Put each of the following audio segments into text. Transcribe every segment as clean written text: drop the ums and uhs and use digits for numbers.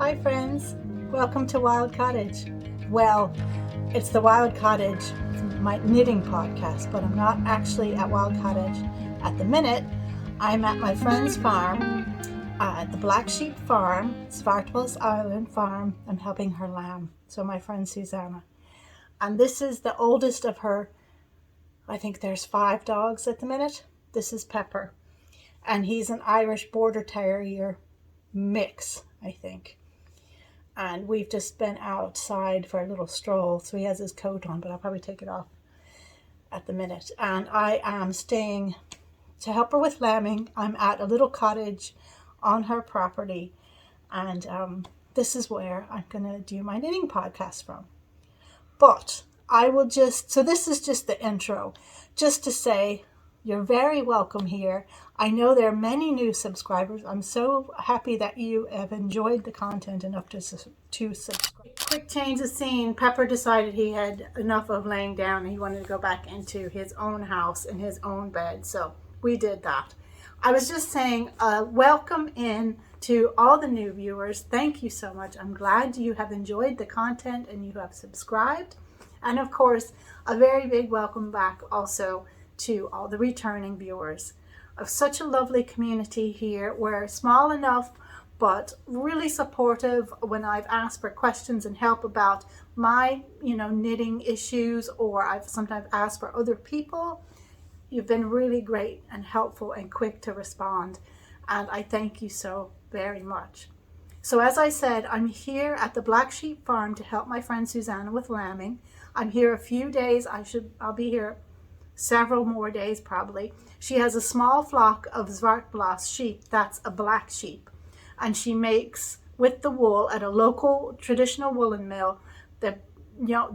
Hi friends, welcome to Wild Cottage. Well, it's the Wild Cottage, my knitting podcast, but I'm not actually at Wild Cottage at the minute. I'm at my friend's farm, at the Black Sheep Farm, Wild Ireland farm. I'm helping her lamb, so my friend Suzanna. And this is the oldest of her, I think there's 5 dogs at the minute. This is Pepper, and he's an Irish Border Terrier mix, I think. And we've just been outside for a little stroll, so he has his coat on, but I'll probably take it off at the minute. And I am staying to help her with lambing. I'm at a little cottage on her property, and this is where I'm going to do my knitting podcast from. But I will so this is just the intro, just to say you're very welcome here. I know there are many new subscribers. I'm so happy that you have enjoyed the content enough to subscribe. Quick change of scene. Pepper decided he had enough of laying down and he wanted to go back into his own house in his own bed. So we did that. I was just saying, welcome in to all the new viewers. Thank you so much. I'm glad you have enjoyed the content and you have subscribed. And of course, a very big welcome back also to all the returning viewers of such a lovely community here. We're small enough, but really supportive when I've asked for questions and help about my, knitting issues, or I've sometimes asked for other people. You've been really great and helpful and quick to respond, and I thank you so very much. So as I said, I'm here at the Black Sheep Farm to help my friend Suzanna with lambing. I'm here a few days. I'll be here several more days probably. She has a small flock of Zwartblas sheep. That's a black sheep, and she makes with the wool at a local traditional woolen mill. The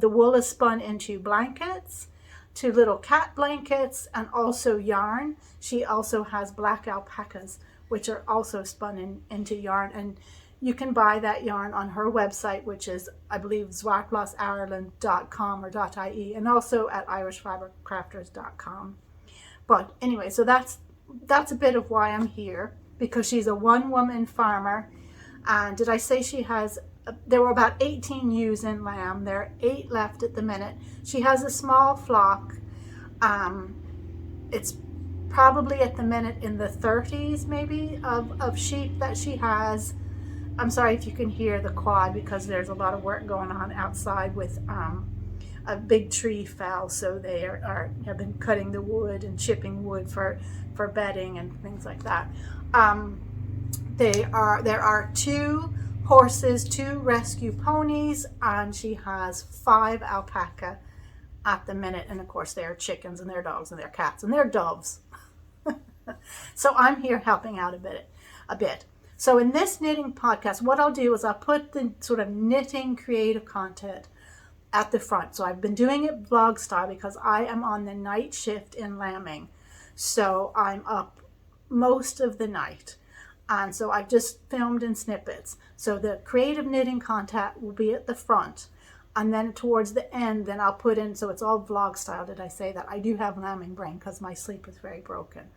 wool is spun into blankets, to little cat blankets, and also yarn. She also has black alpacas, which are also spun into yarn, and you can buy that yarn on her website, which is, I believe, zwartblasireland.com or .ie, and also at irishfibercrafters.com. But anyway, so that's a bit of why I'm here, because she's a one-woman farmer. And did I say there were about 18 ewes in lamb. There are 8 left at the minute. She has a small flock. It's probably at the minute in the 30s maybe of sheep that she has. I'm sorry if you can hear the quad, because there's a lot of work going on outside with a big tree fell, so they have been cutting the wood and chipping wood for bedding and things like that. There are 2 horses, 2 rescue ponies, and she has 5 alpaca at the minute. And of course, there are chickens and their dogs and their cats and their doves. So I'm here helping out a bit. So in this knitting podcast, what I'll do is I'll put the sort of knitting creative content at the front. So I've been doing it vlog style because I am on the night shift in lambing. So I'm up most of the night. And so I've just filmed in snippets. So the creative knitting content will be at the front. And then towards the end, then I'll put in, so it's all vlog style. Did I say that? I do have lambing brain because my sleep is very broken.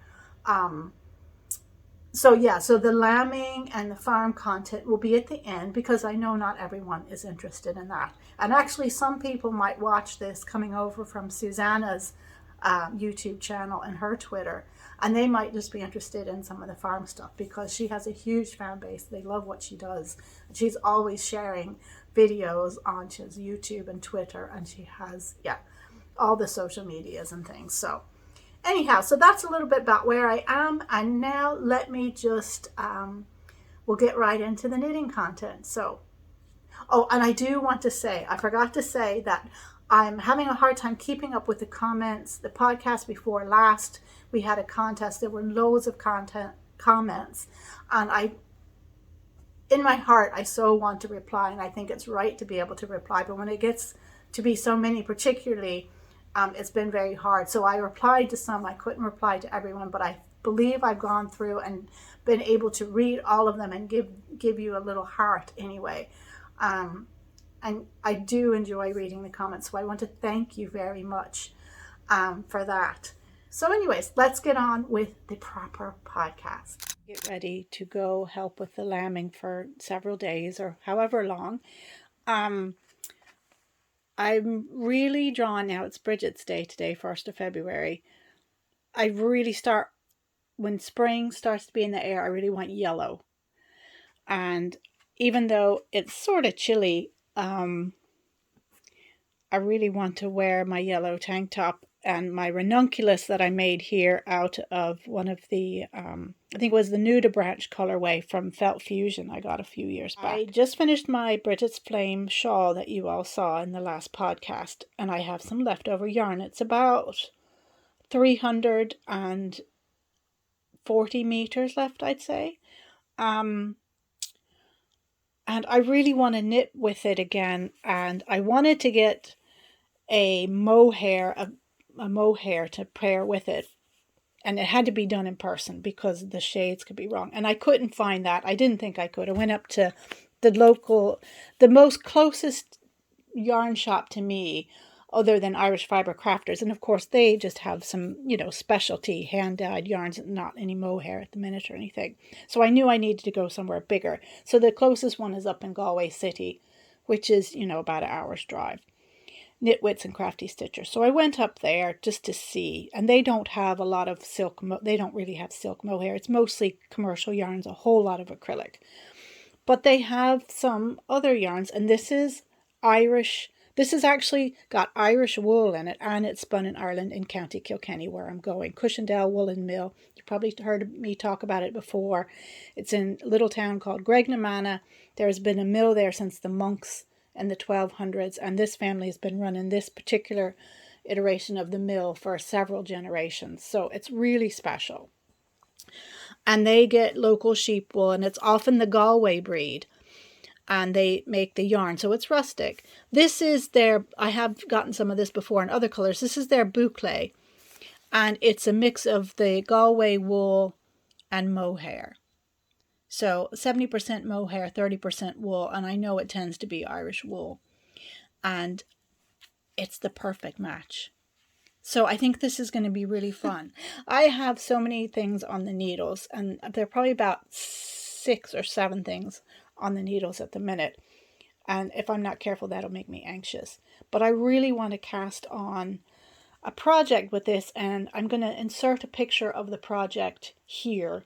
So the lambing and the farm content will be at the end, because I know not everyone is interested in that. And actually some people might watch this coming over from Susanna's YouTube channel and her Twitter, and they might just be interested in some of the farm stuff, because she has a huge fan base. They love what she does. And she's always sharing videos on YouTube and Twitter, and she has, all the social medias and things. So anyhow, so that's a little bit about where I am, and now let me just, we'll get right into the knitting content. So, and I do want to say, I forgot to say that I'm having a hard time keeping up with the comments. The podcast before last, we had a contest. There were loads of comments, and in my heart, I so want to reply, and I think it's right to be able to reply, but when it gets to be so many particularly, it's been very hard. So I replied to some. I couldn't reply to everyone, but I believe I've gone through and been able to read all of them and give you a little heart anyway. And I do enjoy reading the comments, so I want to thank you very much for that. So anyways, let's get on with the proper podcast. Get ready to go help with the lambing for several days or however long. I'm really drawn now. It's Bridget's Day today, 1st of February. I really start, when spring starts to be in the air, I really want yellow. And even though it's sort of chilly, I really want to wear my yellow tank top and my ranunculus that I made here out of one of the, I think it was the Nudibranch colorway from Felt Fusion I got a few years back. I just finished my Bridget's Flame shawl that you all saw in the last podcast, and I have some leftover yarn. It's about 340 meters left, I'd say. And I really want to knit with it again, and I wanted to get a mohair to pair with it, and it had to be done in person because the shades could be wrong, and I couldn't find that. I didn't think I could. I went up to the most closest yarn shop to me other than Irish Fiber Crafters, and of course they just have some specialty hand-dyed yarns, not any mohair at the minute or anything. So I knew I needed to go somewhere bigger. So the closest one is up in Galway City, which is about an hour's drive. Knitwits and Crafty Stitcher. So I went up there just to see, and they don't have a lot of silk. They don't really have silk mohair. It's mostly commercial yarns, a whole lot of acrylic. But they have some other yarns, and this is Irish. This has actually got Irish wool in it, and it's spun in Ireland in County Kilkenny, where I'm going. Cushendale Woolen Mill. You probably heard me talk about it before. It's in a little town called Gregnamana. There's been a mill there since the monks in the 1200s, and this family has been running this particular iteration of the mill for several generations. So it's really special. And they get local sheep wool, and it's often the Galway breed. And they make the yarn, so it's rustic. This is their, I have gotten some of this before in other colors. This is their boucle, and it's a mix of the Galway wool and mohair. So 70% mohair, 30% wool, and I know it tends to be Irish wool. And it's the perfect match. So I think this is going to be really fun. I have so many things on the needles, and there are probably about 6 or 7 things on the needles at the minute. And if I'm not careful, that'll make me anxious. But I really want to cast on a project with this, and I'm going to insert a picture of the project here.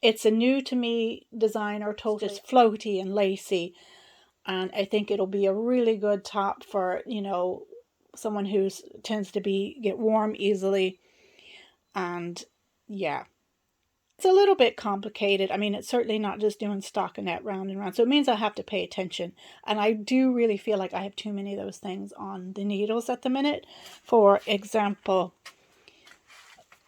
It's a new to me design, or totally just floaty and lacy, and I think it'll be a really good top for someone who tends to get warm easily. And yeah, it's a little bit complicated. I mean, it's certainly not just doing stockinette round and round, so it means I have to pay attention, and I do really feel like I have too many of those things on the needles at the minute. For example,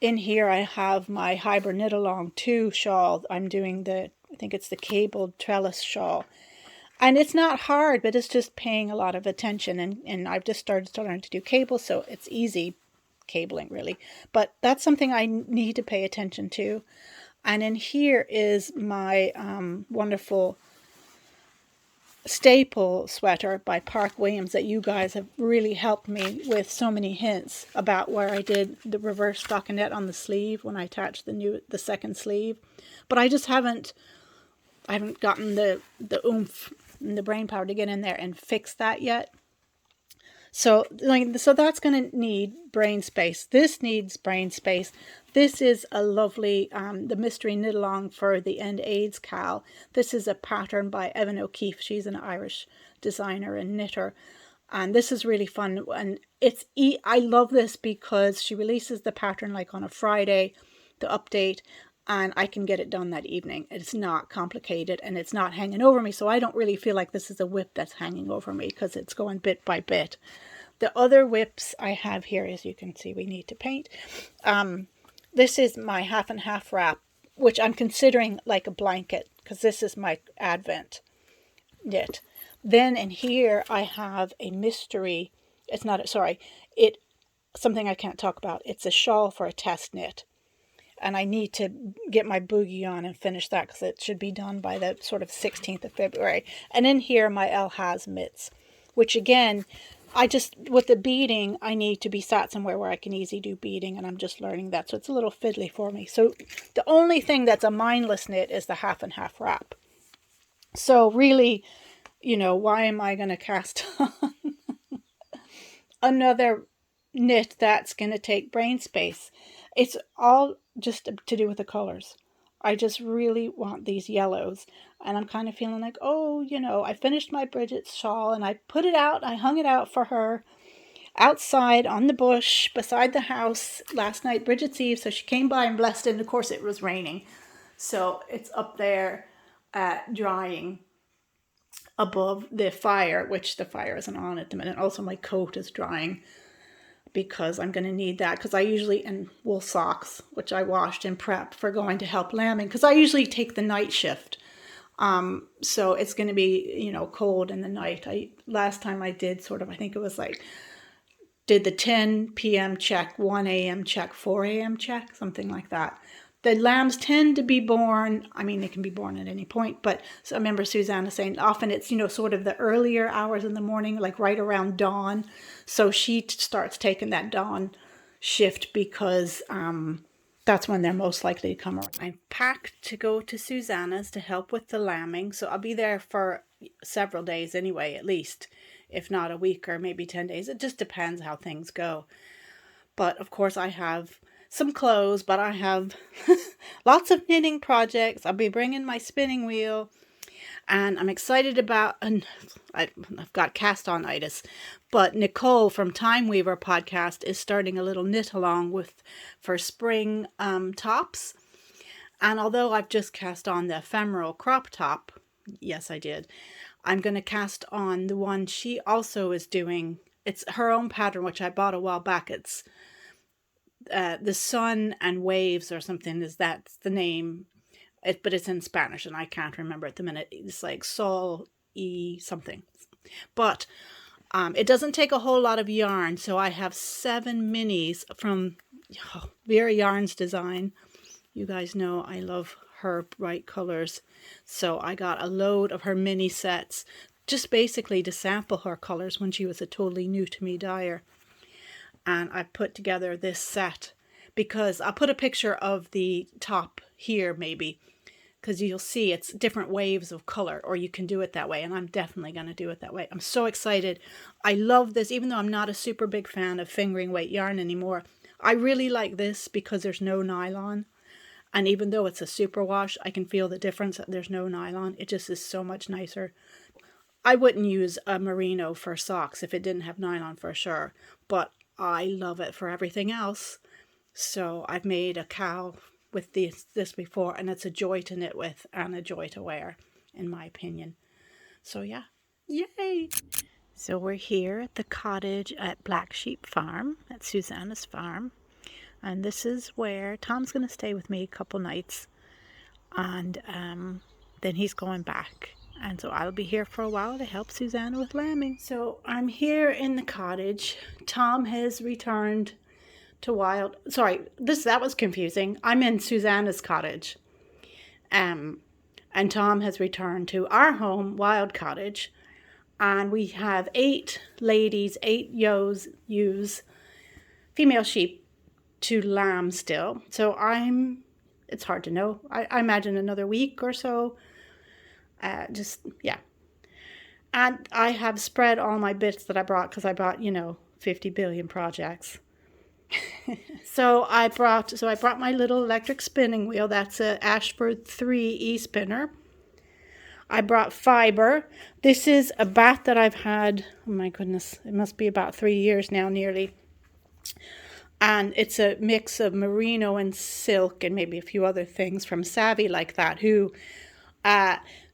in here I have my Fiber Knit Along 2 shawl. I'm doing I think it's the cabled trellis shawl. And it's not hard, but it's just paying a lot of attention. And I've just started to learn to do cables, so it's easy cabling really. But that's something I need to pay attention to. And in here is my wonderful staple sweater by Park Williams that you guys have really helped me with so many hints about, where I did the reverse stockinette on the sleeve when I attached the second sleeve. But I just haven't gotten the oomph and the brain power to get in there and fix that yet. So that's going to need brain space. This needs brain space. This is a lovely, the Mystery Knit Along for the End AIDS Cal. This is a pattern by Evan O'Keefe. She's an Irish designer and knitter. And this is really fun. And I love this because she releases the pattern like on a Friday, the update, and I can get it done that evening. It's not complicated and it's not hanging over me. So I don't really feel like this is a whip that's hanging over me because it's going bit by bit. The other whips I have here, as you can see, we need to paint. This is my half and half wrap, which I'm considering like a blanket because this is my Advent knit. Then in here I have a mystery. It's not, sorry, something I can't talk about. It's a shawl for a test knit. And I need to get my boogie on and finish that because it should be done by the sort of 16th of February. And in here, my El Haz mitts, which again, with the beading, I need to be sat somewhere where I can easily do beading, and I'm just learning that. So it's a little fiddly for me. So the only thing that's a mindless knit is the half and half wrap. So really, why am I going to cast on another knit that's going to take brain space? It's all just to do with the colors. I just really want these yellows, and I'm kind of feeling like, I finished my Bridget's shawl and I put it out. I hung it out for her outside on the bush beside the house last night, Bridget's Eve. So she came by and blessed it, and of course it was raining. So it's up there drying above the fire, which the fire isn't on at the minute. Also, my coat is drying because I'm going to need that, because I usually, and wool socks, which I washed and prepped for going to help lambing, because I usually take the night shift. So it's going to be, cold in the night. Last time I did I think it was did the 10 p.m. check, 1 a.m. check, 4 a.m. check, something like that. The lambs tend to be born, they can be born at any point, but so I remember Suzanna saying often it's, sort of the earlier hours in the morning, like right around dawn. So she starts taking that dawn shift because that's when they're most likely to come around. I'm packed to go to Suzanna's to help with the lambing. So I'll be there for several days anyway, at least, if not a week or maybe 10 days. It just depends how things go. But of course I have some clothes, but I have lots of knitting projects. I'll be bringing my spinning wheel, and I'm excited about, and I've got cast-on-itis, but Nicole from Time Weaver podcast is starting a little knit along for spring tops. And although I've just cast on the ephemeral crop top, yes I did, I'm going to cast on the one she also is doing. It's her own pattern, which I bought a while back. It's the Sun and Waves or something, that's the name, but it's in Spanish and I can't remember at the minute. It's like Sol E something, but it doesn't take a whole lot of yarn. So I have 7 minis from Vera Yarns Design. You guys know I love her bright colors, so I got a load of her mini sets just basically to sample her colors when she was a totally new to me dyer. And I put together this set because I'll put a picture of the top here maybe, because you'll see it's different waves of color, or you can do it that way. And I'm definitely going to do it that way. I'm so excited. I love this, even though I'm not a super big fan of fingering weight yarn anymore. I really like this because there's no nylon. And even though it's a superwash, I can feel the difference that there's no nylon. It just is so much nicer. I wouldn't use a merino for socks if it didn't have nylon for sure, but I love it for everything else. So I've made a cowl with this before, and it's a joy to knit with and a joy to wear, in my opinion. So yeah, yay! So we're here at the cottage at Black Sheep Farm, at Suzanna's farm. And this is where Tom's going to stay with me a couple nights. And then he's going back. And so I'll be here for a while to help Suzanna with lambing. So I'm here in the cottage. Tom has returned to that was confusing. I'm in Suzanna's cottage. And Tom has returned to our home, Wild Cottage. And we have 8 ladies, 8 ewes, female sheep to lamb still. So it's hard to know. I imagine another week or so. Yeah. And I have spread all my bits that I brought, because I brought, 50 billion projects. So I brought my little electric spinning wheel. That's a Ashford 3 e-spinner. I brought fiber. This is a bat that I've had, oh my goodness, it must be about 3 years now nearly. And it's a mix of merino and silk and maybe a few other things from Savvy like that, who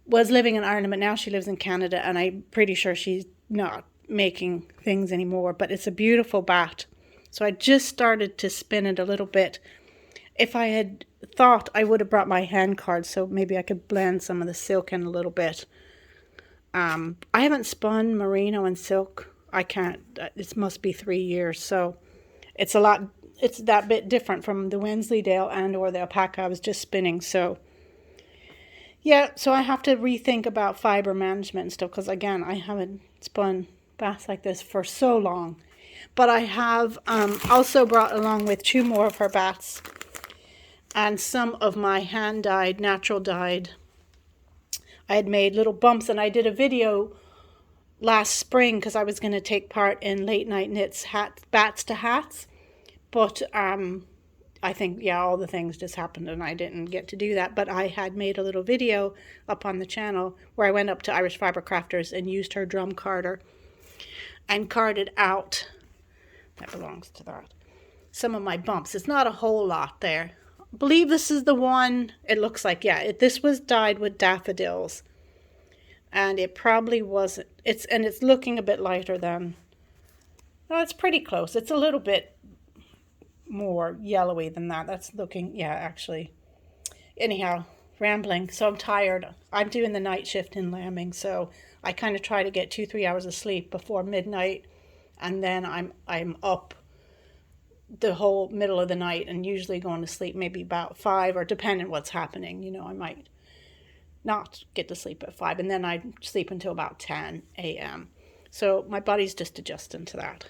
was living in Ireland, but now she lives in Canada, and I'm pretty sure she's not making things anymore, but it's a beautiful bat. So I just started to spin it a little bit. If I had thought, I would have brought my hand cards, so maybe I could blend some of the silk in a little bit. I haven't spun merino and silk. I can't, it must be 3 years, so it's that bit different from the Wensleydale or the alpaca I was just spinning. So yeah, so I have to rethink about fiber management and stuff, because again, I haven't spun bats like this for so long. But I have also brought along with 2 more of her bats and some of my hand-dyed, natural dyed. I had made little bumps, and I did a video last spring because I was going to take part in Late Night Knits bats to hats. But I think, all the things just happened and I didn't get to do that. But I had made a little video up on the channel where I went up to Irish Fiber Crafters and used her drum carder and carded out, that belongs to that, some of my bumps. It's not a whole lot there. I believe this is the one, it looks like, this was dyed with daffodils. And it probably wasn't, it's looking a bit lighter than, no, it's pretty close. It's a little bit more yellowy than that. That's looking, actually. Anyhow, rambling. So I'm tired. I'm doing the night shift in lambing, so I kind of try to get 2-3 hours of sleep before midnight, and then I'm up the whole middle of the night and usually going to sleep maybe about 5, or depending what's happening. I might not get to sleep at 5, and then I sleep until about 10 a.m. So my body's just adjusting to that.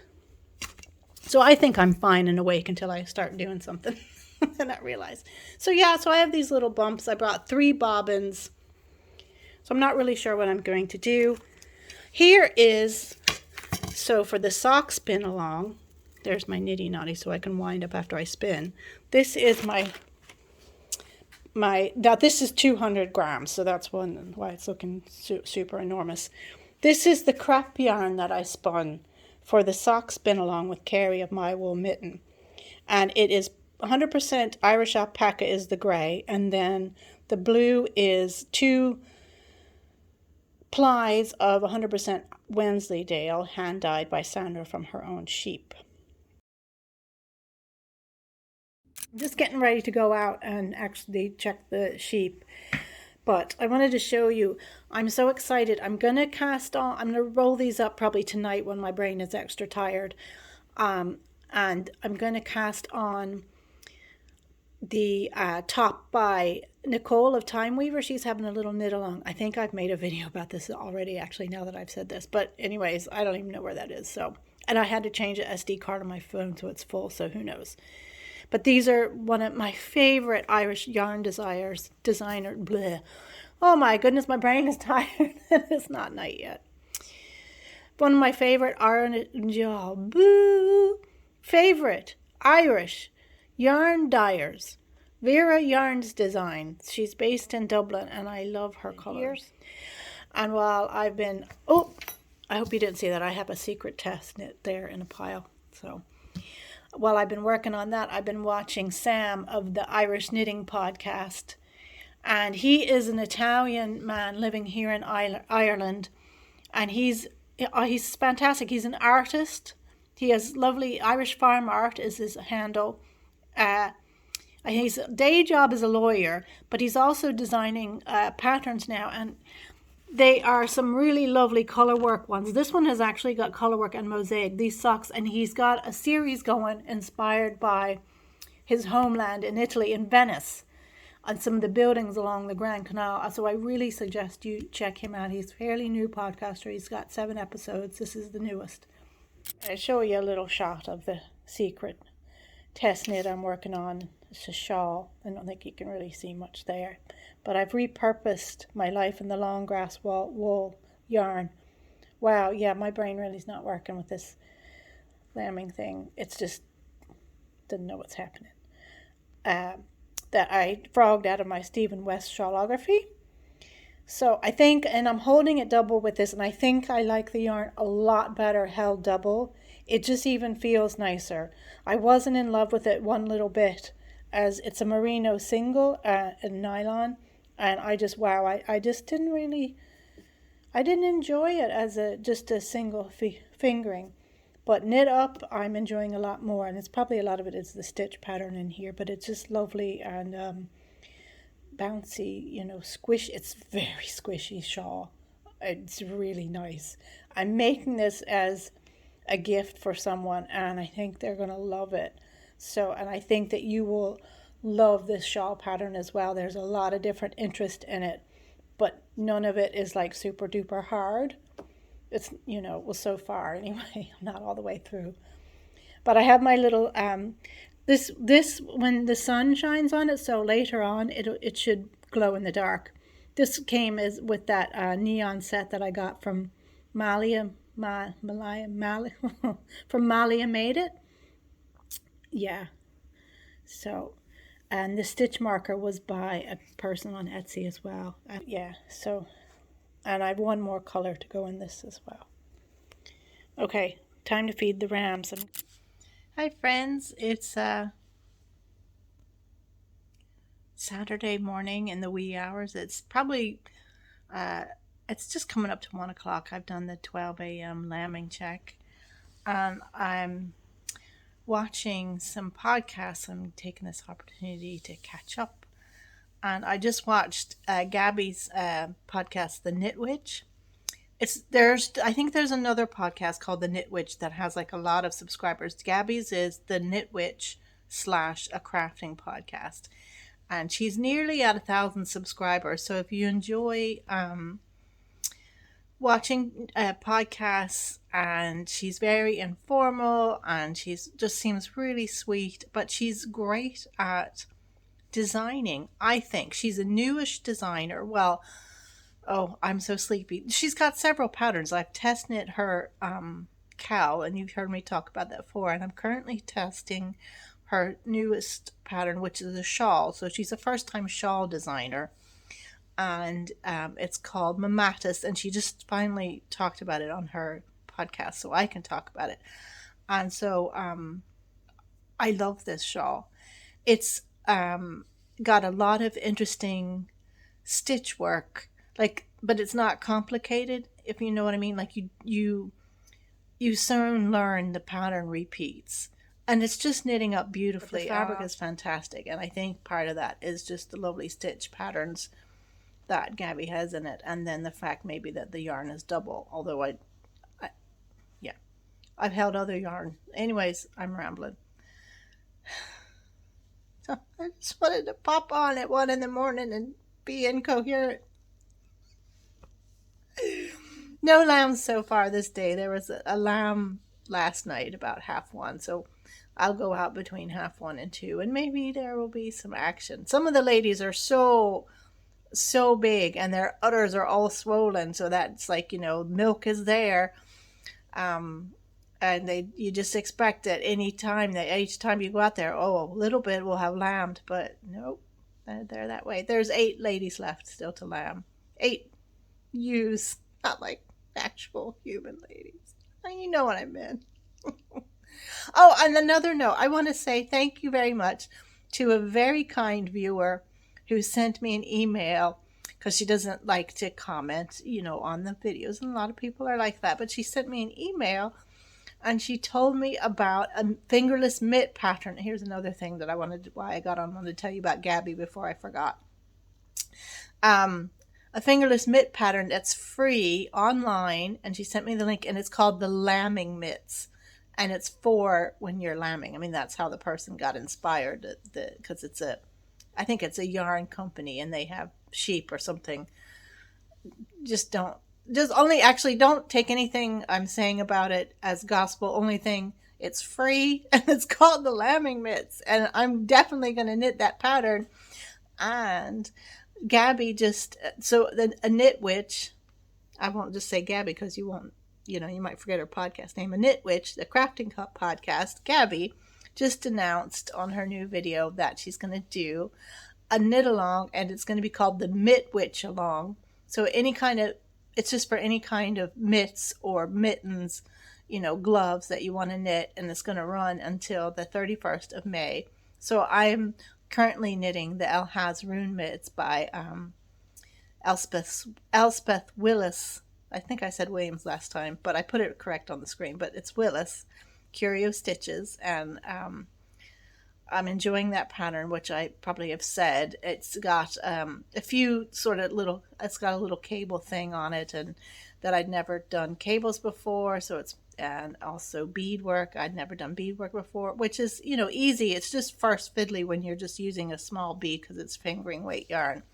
So I think I'm fine and awake until I start doing something and I realize. So I have these little bumps. I brought 3 bobbins. So I'm not really sure what I'm going to do. Here is, so for the sock spin along, there's my nitty knotty so I can wind up after I spin. This is now this is 200 grams, so that's why it's looking super enormous. This is the crap yarn that I spun for the sock spin along with Carrie of My Wool Mitten. And it is 100% Irish alpaca is the grey, and then the blue is 2 plies of 100% Wensleydale, hand dyed by Sandra from her own sheep. I'm just getting ready to go out and actually check the sheep. But I wanted to show you, I'm so excited. I'm going to roll these up probably tonight when my brain is extra tired. And I'm going to cast on the top by Nicole of Time Weaver. She's having a little knit along. I think I've made a video about this already, actually, now that I've said this. But anyways, I don't even know where that is. So, and I had to change the SD card on my phone so it's full, so who knows. But these are one of my favorite Irish yarn designer. Bleh. Oh my goodness, my brain is tired. It's not night yet. One of my favorite Irish yarn dyers. Vera Yarns Design. She's based in Dublin and I love her colors. And while I've been, I hope you didn't see that. I have a secret test knit there in a pile. So while I've been working on that, I've been watching Sam of the Irish Knitting Podcast. And he is an Italian man living here in Ireland. And he's fantastic. He's an artist. He has lovely Irish farm art is his handle. His day job is a lawyer, but he's also designing patterns now. And they are some really lovely color work ones. This one has actually got color work and mosaic, these socks, and he's got a series going inspired by his homeland in Italy, in Venice, and some of the buildings along the Grand Canal. So I really suggest you check him out. He's a fairly new podcaster. He's got 7 episodes. This is the newest. I'll show you a little shot of the secret test knit I'm working on. It's a shawl. I don't think you can really see much there. But I've repurposed my Life in the Long Grass wool yarn. Wow, yeah, my brain really is not working with this lambing thing. It's just, didn't know what's happening. That I frogged out of my Stephen West shawlography. So I think, and I'm holding it double with this, and I think I like the yarn a lot better held double. It just even feels nicer. I wasn't in love with it one little bit, as it's a merino single in nylon. And I just, I just didn't really, I didn't enjoy it as just a single fingering. But knit up, I'm enjoying a lot more. And it's probably a lot of it is the stitch pattern in here. But it's just lovely and bouncy, squish. It's very squishy shawl. It's really nice. I'm making this as a gift for someone. And I think they're going to love it. So, and I think that you will love this shawl pattern as well. There's a lot of different interest in it, but none of it is like super duper hard. It's, it was so far anyway. I'm not all the way through. But I have my little this when the sun shines on it, so later on it should glow in the dark. This came as with that neon set that I got from Malia from Malia Made It. Yeah. So, and the stitch marker was by a person on Etsy as well. Yeah. So, and I have one more color to go in this as well. Okay, time to feed the rams. Hi friends, it's Saturday morning in the wee hours. It's probably it's just coming up to 1 o'clock. I've done the 12 a.m. lambing check, and I'm watching some podcasts. I'm taking this opportunity to catch up, and I just watched Gabby's podcast, The Knit Witch. I think there's another podcast called The Knit Witch that has like a lot of subscribers. Gabby's is The Knit Witch / a crafting podcast, and she's nearly at 1,000 subscribers. So if you enjoy watching podcasts, and she's very informal, and she's just seems really sweet, but she's great at designing. I think she's a newish designer. Well, oh, I'm so sleepy. She's got several patterns. I've test knit her cowl, and you've heard me talk about that before, and I'm currently testing her newest pattern, which is a shawl. So she's a first-time shawl designer, and it's called Mammatus, and she just finally talked about it on her podcast, so I can talk about it. And so I love this shawl. It's got a lot of interesting stitch work, but it's not complicated, if you know what I mean. Like you soon learn the pattern repeats, and it's just knitting up beautifully. The fabric is fantastic, and I think part of that is just the lovely stitch patterns that Gabby has in it, and then the fact maybe that the yarn is double, although yeah, I've held other yarn. Anyways, I'm rambling. So I just wanted to pop on at 1 a.m. and be incoherent. No lambs so far this day. There was a lamb last night about 1:30, so I'll go out between 1:30 and 2, and maybe there will be some action. Some of the ladies are so big, and their udders are all swollen, so that's like, milk is there, and you just expect that each time you go out there, a little bit will have lambed, but nope, they're that way. There's 8 ladies left still to lamb. 8 ewes, not like actual human ladies. You know what I meant. Oh, and another note, I want to say thank you very much to a very kind viewer who sent me an email, because she doesn't like to comment, on the videos, and a lot of people are like that, but she sent me an email, and she told me about a fingerless mitt pattern. Here's another thing that wanted to tell you about Gabby before I forgot. A fingerless mitt pattern that's free online, and she sent me the link, and it's called the lambing mitts, and it's for when you're lambing. I mean, that's how the person got inspired, because I think it's a yarn company, and they have sheep or something. Don't take anything I'm saying about it as gospel. Only thing, it's free, and it's called the lambing mitts, and I'm definitely going to knit that pattern. And Gabby a knit witch, I won't just say Gabby, because you won't, you might forget her podcast name. A knit witch, the crafting cup podcast, Gabby just announced on her new video that she's going to do a knit along, and it's going to be called the Mitt Witch Along. So it's just for any kind of mitts or mittens, gloves that you want to knit, and it's going to run until the 31st of May. So I'm currently knitting the Elhaz Rune mitts by Elspeth Willis. I think I said Williams last time, but I put it correct on the screen, but it's Willis Curio Stitches, and I'm enjoying that pattern, which I probably have said. It's got a few it's got a little cable thing on it, and that I'd never done cables before, and also beadwork. I'd never done beadwork before, which is, easy. It's just first fiddly when you're just using a small bead, because it's fingering weight yarn.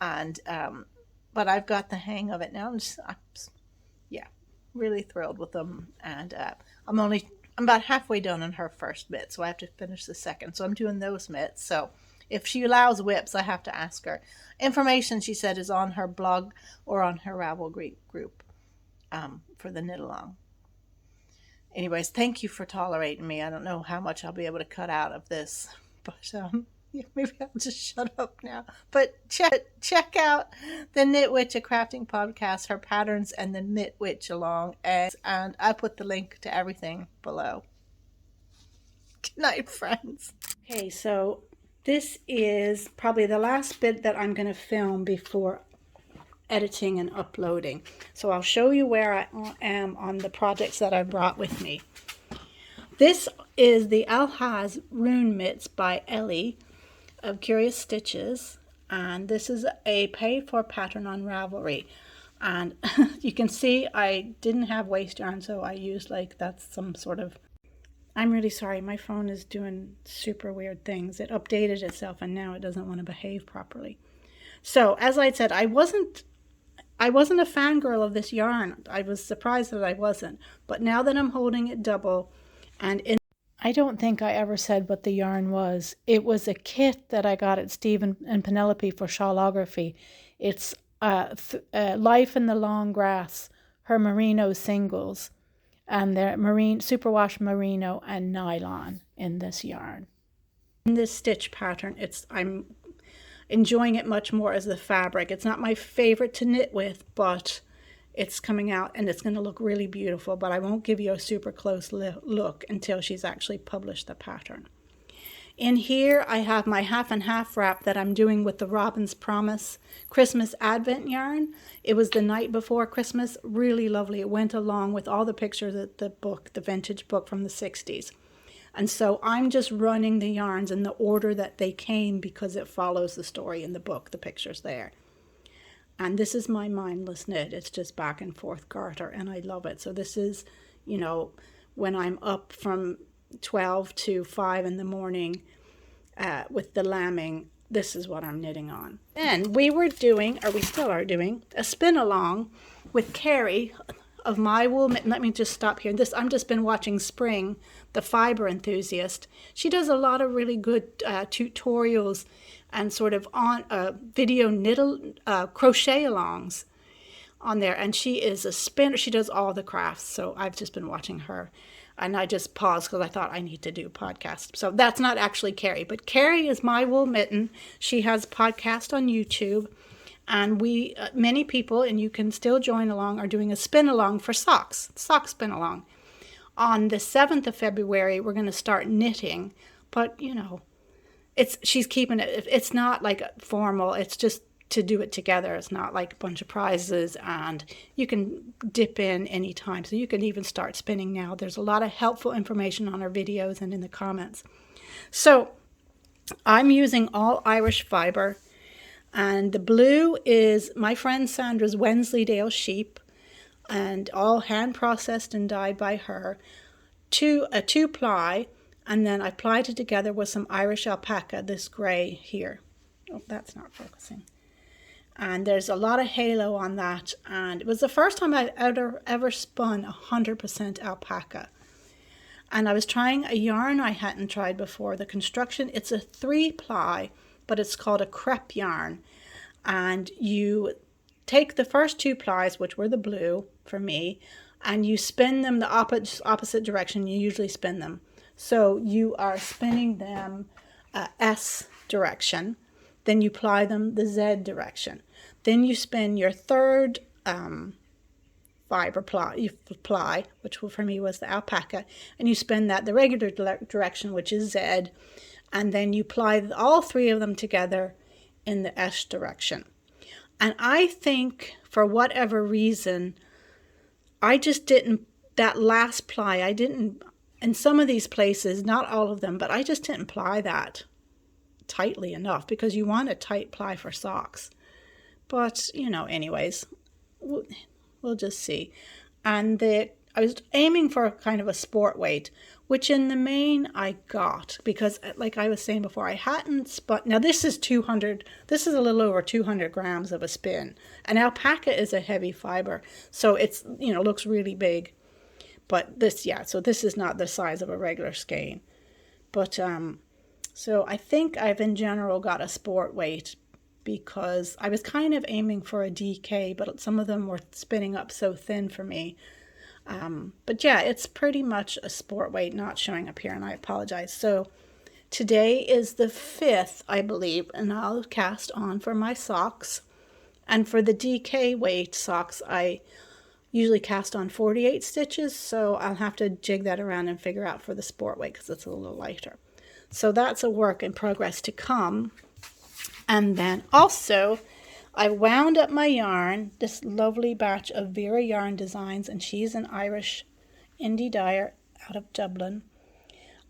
And but I've got the hang of it now. Yeah. really thrilled with them. And I'm about halfway done on her first mitt, so I have to finish the second. So I'm doing those mitts. So if she allows whips, I have to ask her. Information, she said, is on her blog or on her Ravelry group for the knit along. Anyways, thank you for tolerating me. I don't know how much I'll be able to cut out of this, but maybe I'll just shut up now. But check out the Knit Witch, a crafting podcast, her patterns, and the Knit Witch along. And I put the link to everything below. Good night, friends. Okay, so this is probably the last bit that I'm going to film before editing and uploading. So I'll show you where I am on the projects that I brought with me. This is the Alhaz Rune Mitts by Ellie of Curious Stitches, and this is a pay-for pattern on Ravelry. And you can see I didn't have waste yarn, so I used that's some sort of... I'm really sorry, my phone is doing super weird things. It updated itself and now it doesn't want to behave properly. So as I said, I wasn't a fangirl of this yarn. I was surprised that I wasn't. But now that I'm holding it double, I don't think I ever said what the yarn was. It was a kit that I got at Steve and Penelope for shawlography. It's Life in the Long Grass, her merino singles, and they're superwash merino and nylon in this yarn. In this stitch pattern, I'm enjoying it much more as the fabric. It's not my favorite to knit with, but it's coming out and it's going to look really beautiful, but I won't give you a super close look until she's actually published the pattern. In here I have my half and half wrap that I'm doing with the Robin's Promise Christmas Advent yarn. It was the night before Christmas, really lovely. It went along with all the pictures of the book, the vintage book from the 60s. And so I'm just running the yarns in the order that they came because it follows the story in the book, the pictures there. And this is my mindless knit. It's just back and forth garter, and I love it. So this is, when I'm up from 12 to 5 in the morning with the lambing, this is what I'm knitting on. And we still are doing, a spin along with Carrie of My Wool Mitten. Let me just stop here. I'm just been watching Spring, the Fiber Enthusiast. She does a lot of really good tutorials and sort of on video crochet alongs on there. And she is a spinner. She does all the crafts. So I've just been watching her. And I just paused because I thought I need to do a podcast. So that's not actually Carrie. But Carrie is My Wool Mitten. She has a podcast on YouTube. And many people, and you can still join along, are doing a spin along for socks. Sock spin along. On the 7th of February, we're going to start knitting. But, she's keeping it. It's not like formal. It's just to do it together. It's not like a bunch of prizes, and you can dip in anytime. So you can even start spinning now. There's a lot of helpful information on our videos and in the comments. So I'm using all Irish fiber, and the blue is my friend Sandra's Wensleydale sheep, and all hand processed and dyed by her. A 2-ply, and then I plied it together with some Irish alpaca, this gray here. Oh, that's not focusing. And there's a lot of halo on that. And it was the first time I'd ever spun 100% alpaca. And I was trying a yarn I hadn't tried before. The construction, it's a 3-ply, but it's called a crepe yarn. And you take the first 2 plies, which were the blue for me, and you spin them the opposite direction you usually spin them. So you are spinning them S direction. Then you ply them the Z direction. Then you spin your third fiber ply, which for me was the alpaca, and you spin that the regular direction, which is Z, and then you ply all 3 of them together in the S direction. And I think for whatever reason, I just didn't, that last ply, I didn't, in some of these places, not all of them, but I just didn't ply that tightly enough, because you want a tight ply for socks. But, anyways, we'll just see. And I I was aiming for kind of a sport weight, which in the main I got, because like I was saying before, I hadn't spun. Now this is a little over 200 grams of a spin. And alpaca is a heavy fiber, so it's, looks really big. But this is not the size of a regular skein. But so I think I've in general got a sport weight, because I was kind of aiming for a DK, but some of them were spinning up so thin for me. But yeah, it's pretty much a sport weight, not showing up here, and I apologize. So today is the 5th, I believe, and I'll cast on for my socks. And for the DK weight socks, I usually cast on 48 stitches, so I'll have to jig that around and figure out for the sport weight, because it's a little lighter. So that's a work in progress to come. And then also, I wound up my yarn, this lovely batch of Vera Yarn Designs, and she's an Irish indie dyer out of Dublin.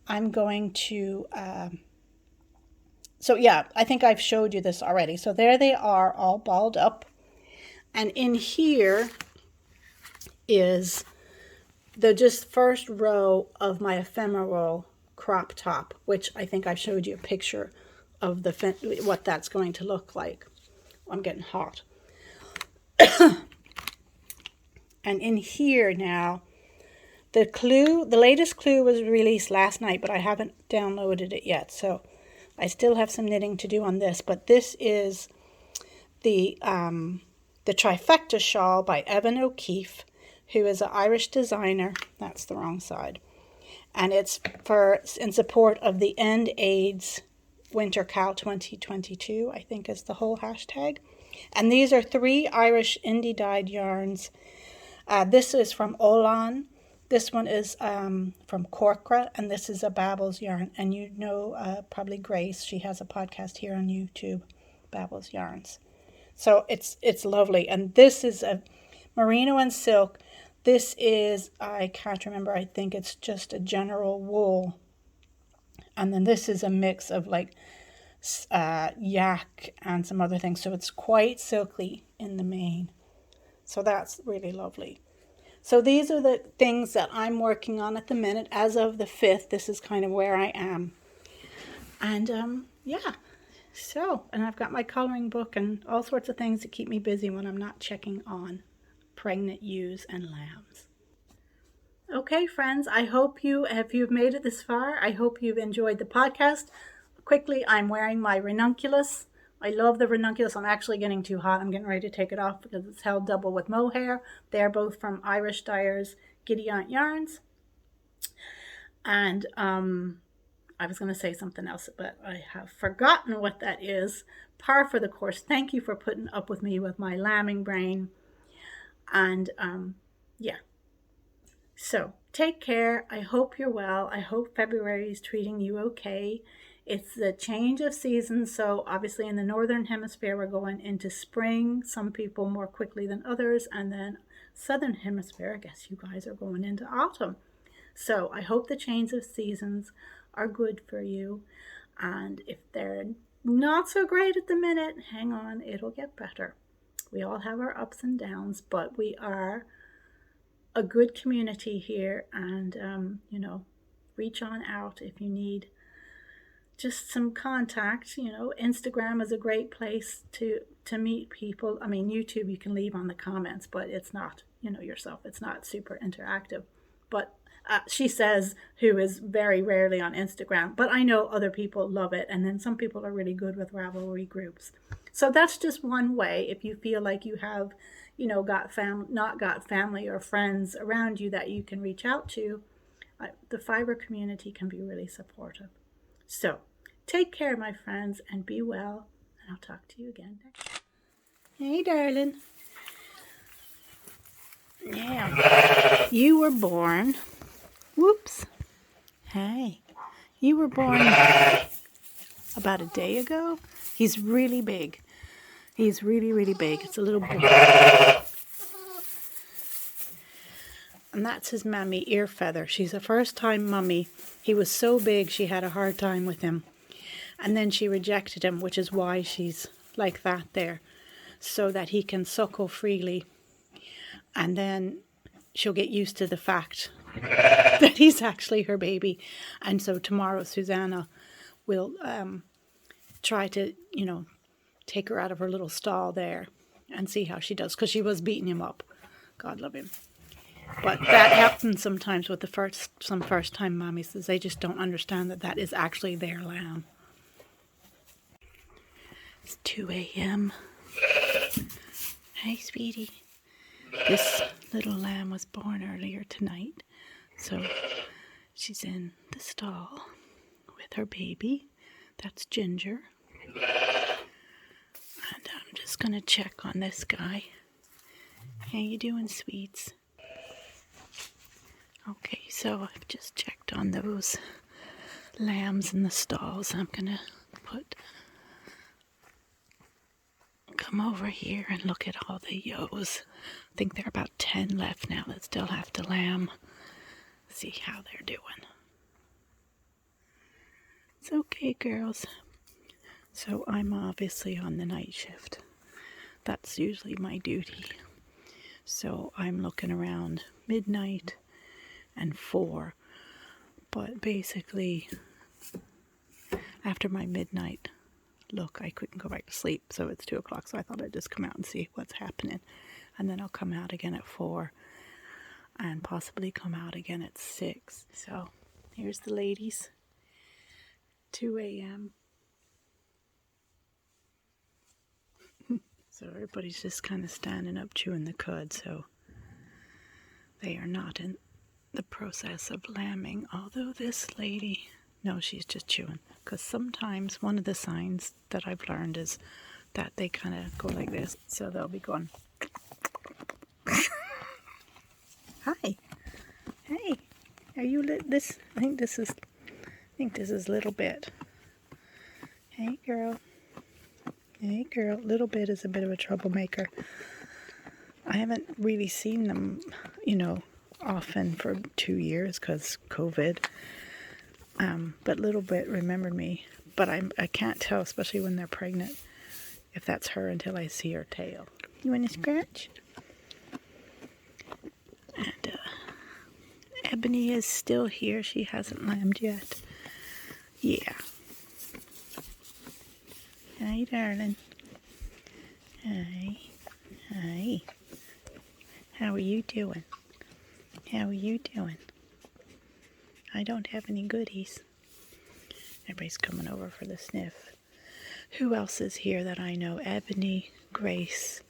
I'm going to, I think I've showed you this already. So there they are, all balled up. And in here is the just first row of my ephemeral crop top, which I think I showed you a picture of what that's going to look like. I'm getting hot. And in here now, the latest clue was released last night, but I haven't downloaded it yet, so I still have some knitting to do on this. But this is the Trifecta Shawl by Evan O'Keefe, who is an Irish designer. That's the wrong side. And it's in support of the End AIDS Winter Cal 2022, I think is the whole hashtag. And these are 3 Irish indie dyed yarns. This is from Olan. This one is from Corcra, and this is a Babel's yarn. And probably Grace, she has a podcast here on YouTube, Babel's Yarns. So it's lovely. And this is a merino and silk. This is, I can't remember, I think it's just a general wool. And then this is a mix of like yak and some other things. So it's quite silky in the main. So that's really lovely. So these are the things that I'm working on at the minute. As of the 5th, this is kind of where I am. And so, and I've got my coloring book and all sorts of things to keep me busy when I'm not checking on pregnant ewes and lambs. Okay, friends, I hope if you've made it this far, I hope you've enjoyed the podcast. Quickly, I'm wearing my ranunculus. I love the ranunculus. I'm actually getting too hot. I'm getting ready to take it off because it's held double with mohair. They're both from Irish dyers, Giddy Aunt Yarns. And I was going to say something else, but I have forgotten what that is. Par for the course. Thank you for putting up with me with my lambing brain. And so take care. I hope you're well. I hope February is treating you okay. It's the change of seasons. So obviously in the Northern Hemisphere, we're going into spring. Some people more quickly than others. And then Southern Hemisphere, I guess you guys are going into autumn. So I hope the change of seasons are good for you. And if they're not so great at the minute, hang on, it'll get better. We all have our ups and downs, but we are a good community here. And, reach on out if you need just some contact. Instagram is a great place to meet people. I mean, YouTube you can leave on the comments, but it's not, yourself. It's not super interactive. But she says, who is very rarely on Instagram, but I know other people love it. And then some people are really good with Ravelry groups. So that's just one way. If you feel like you have, not got family or friends around you that you can reach out to, the Fiber community can be really supportive. So take care, my friends, and be well. And I'll talk to you again next. Hey, darling. Yeah, you were born. Whoops. Hey, you were born about a day ago. He's really big. He's really, really big. It's a little boy. And that's his mammy, Ear Feather. She's a first-time mummy. He was so big she had a hard time with him. And then she rejected him, which is why she's like that there, so that he can suckle freely. And then she'll get used to the fact that he's actually her baby. And so tomorrow Suzanna will try to, take her out of her little stall there and see how she does, because she was beating him up. God love him. But that happens sometimes with some first-time mommies, is they just don't understand that is actually their lamb. It's 2 a.m. Hey, sweetie. This little lamb was born earlier tonight, so she's in the stall with her baby. That's Ginger. And I'm just going to check on this guy. How you doing, sweets? Okay, so I've just checked on those lambs in the stalls. I'm going to come over here and look at all the yos. I think there are about 10 left now that still have to lamb. See how they're doing. It's okay, girls. So I'm obviously on the night shift. That's usually my duty. So I'm looking around midnight and 4. But basically, after my midnight look, I couldn't go back to sleep, so it's 2 o'clock, so I thought I'd just come out and see what's happening. And then I'll come out again at 4 and possibly come out again at 6. So here's the ladies. 2 a.m. So everybody's just kind of standing up chewing the cud, so they are not in the process of lambing, although this lady, no, she's just chewing, because sometimes one of the signs that I've learned is that they kind of go like this, so they'll be going hi, hey, are you this? I think this is Little Bit. Hey girl, Little Bit is a bit of a troublemaker. I haven't really seen them, often for 2 years because COVID. But Little Bit remembered me. But I can't tell, especially when they're pregnant, if that's her until I see her tail. You want to scratch? And Ebony is still here. She hasn't lambed yet. Yeah. Hi, darling. Hi. How are you doing? I don't have any goodies. Everybody's coming over for the sniff. Who else is here that I know? Ebony, Grace,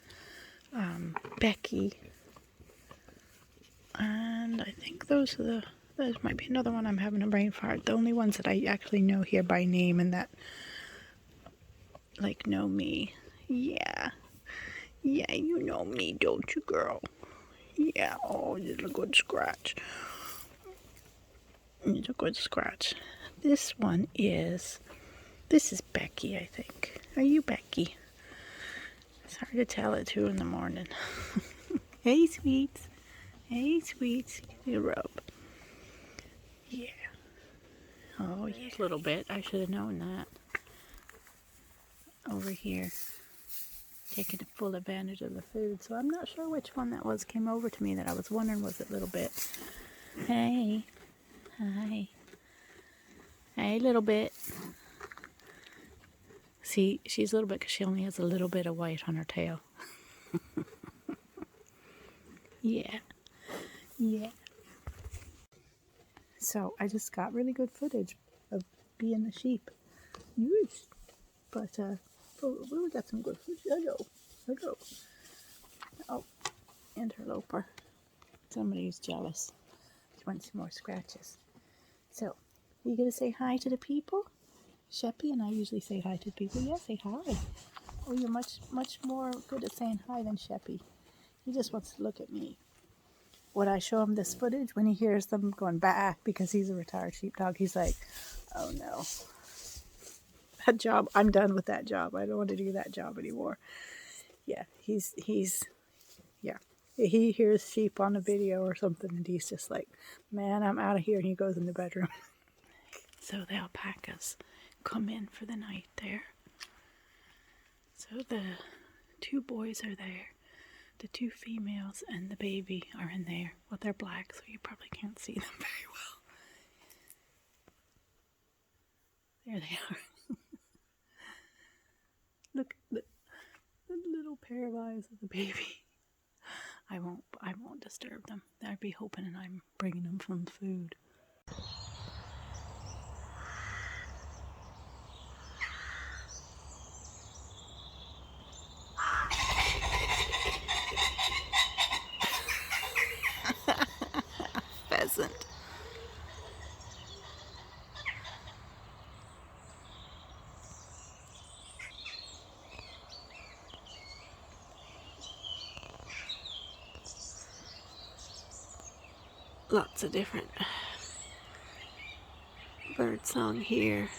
Becky. And I think those might be another one. I'm having a brain fart. The only ones that I actually know here by name and that know me. Yeah, you know me, don't you, girl? Yeah, oh, it's a good scratch. It's a good scratch. This is Becky, I think. Are you Becky? It's hard to tell at 2 in the morning. Hey, sweets. You rub. Yeah. Oh, yeah. A little bit. I should have known that. Over here, taking full advantage of the food. So I'm not sure which one that was came over to me that I was wondering, was it Little Bit? Hey. Hi. Hey, Little Bit. See, she's a Little Bit because she only has a little bit of white on her tail. Yeah. So I just got really good footage of being the sheep. Yes. But we got some good footage. Hello. Oh, interloper. Somebody's jealous. She wants some more scratches. So, are you going to say hi to the people? Sheppy and I usually say hi to the people. Yeah, say hi. Oh, you're much more good at saying hi than Sheppy. He just wants to look at me. Would I show him this footage when he hears them going back because he's a retired sheepdog? He's like, oh no. That job, I'm done with that job. I don't want to do that job anymore. Yeah, he's yeah. He hears sheep on a video or something and he's just like, man, I'm out of here. And he goes in the bedroom. So the alpacas come in for the night there. So the 2 boys are there. The two females and the baby are in there. Well, they're black, so you probably can't see them very well. There they are. Look at the little pair of eyes of the baby. I won't disturb them. I'd be hoping and I'm bringing them some food. Pheasant. Lots of different bird song here.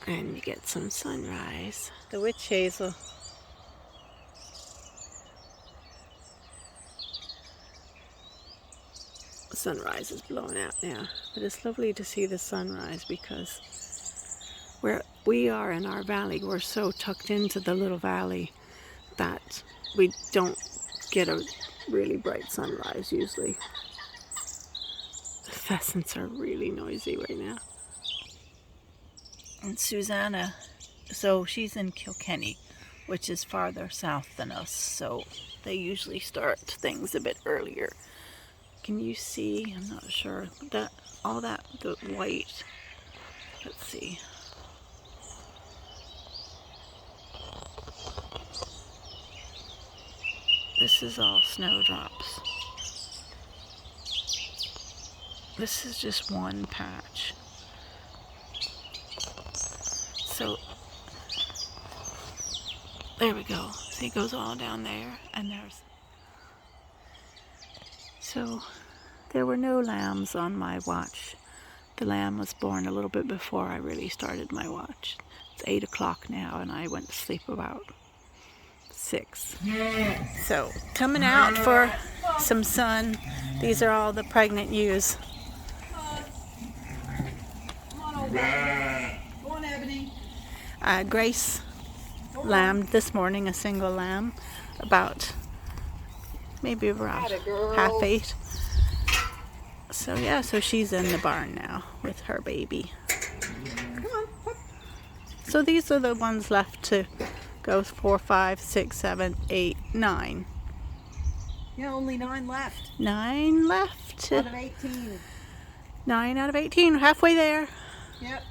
And you get some sunrise. The witch hazel. The sunrise is blowing out now, but it's lovely to see the sunrise because where we are in our valley, we're so tucked into the little valley that we don't get a really bright sunrise usually. The pheasants are really noisy right now. And Suzanna, so she's in Kilkenny, which is farther south than us, so they usually start things a bit earlier. Can you see? I'm not sure. The white. Let's see. This is all snowdrops. This is just one patch. So there we go. See, it goes all down there, and there's. So there were no lambs on my watch. The lamb was born a little bit before I really started my watch. It's 8 o'clock now, and I went to sleep about 6. So coming out for some sun. These are all the pregnant ewes. Go on, Ebony. Grace lambed this morning, a single lamb, about maybe around 7:30. So yeah, so she's in the barn now with her baby. Come on. So these are the ones left to go. 4, 5, 6, 7, 8, 9. Yeah, only 9 left. 9 left. Out of 18. 9 out of 18. Halfway there. Yep.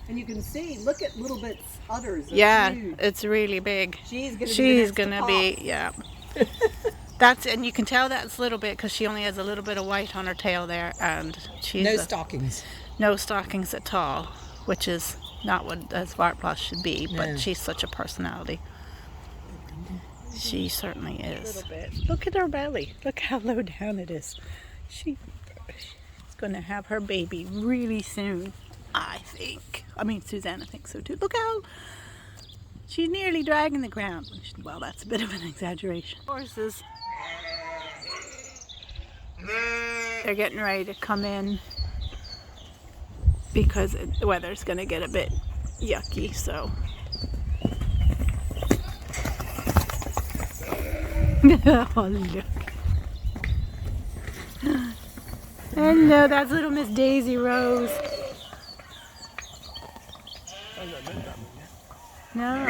And you can see, look at Little Bit's udders. They're Yeah, huge. it's really big. She's gonna be yeah. That's, and you can tell that's Little Bit because she only has a little bit of white on her tail there, and she's No stockings. No stockings at all, which is not what a Svartbloss should be, but No. she's such a personality. She certainly is. A little bit. Look at her belly. Look how low down it is. She's going to have her baby really soon, I think. I mean, Suzanna thinks so too. Look how she's nearly dragging the ground. Well, that's a bit of an exaggeration. Horses. They're getting ready to come in because the weather's going to get a bit yucky, so. Oh, look. Hello, that's little Miss Daisy Rose. No.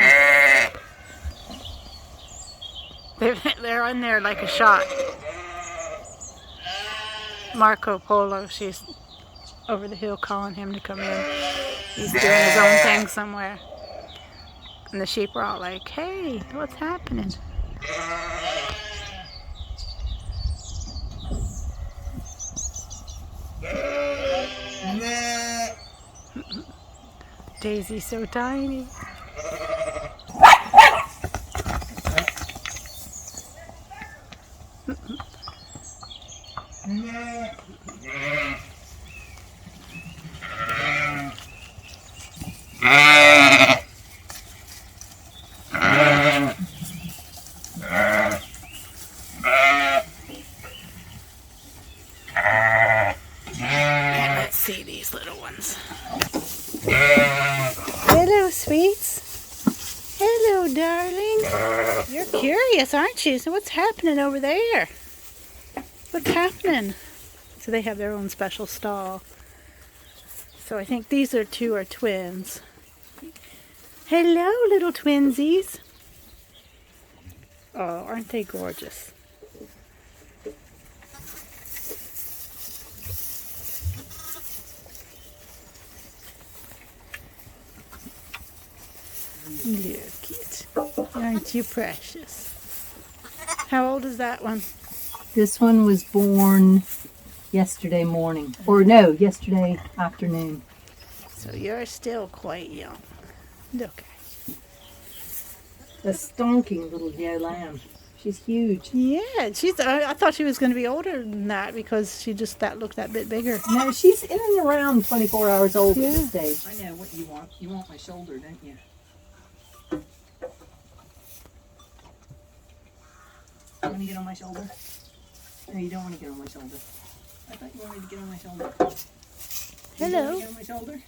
They're in there like a shot. Marco Polo, she's over the hill calling him to come in. He's doing his own thing somewhere. And the sheep are all like, hey, what's happening? Daisy's so tiny. Let's see these little ones. Hello, sweets. Hello, darling. You're curious. curious, aren't you? So what's happening over there? What's happening? So they have their own special stall. So I think these two are twins. Hello, little twinsies. Oh, aren't they gorgeous? Look it. Aren't you precious? How old is that one? This one was born yesterday morning. Or no, yesterday afternoon. So you're still quite young. Look at you. A stonking little Joe lamb. She's huge. Yeah, I thought she was going to be older than that because she just looked that bit bigger. No, she's in and around 24 hours old Yeah. at this stage. I know what you want. You want my shoulder, don't you? You want to get on my shoulder? No, you don't want to get on my shoulder. I thought you wanted to get on my shoulder. Hello. You want to get on my shoulder?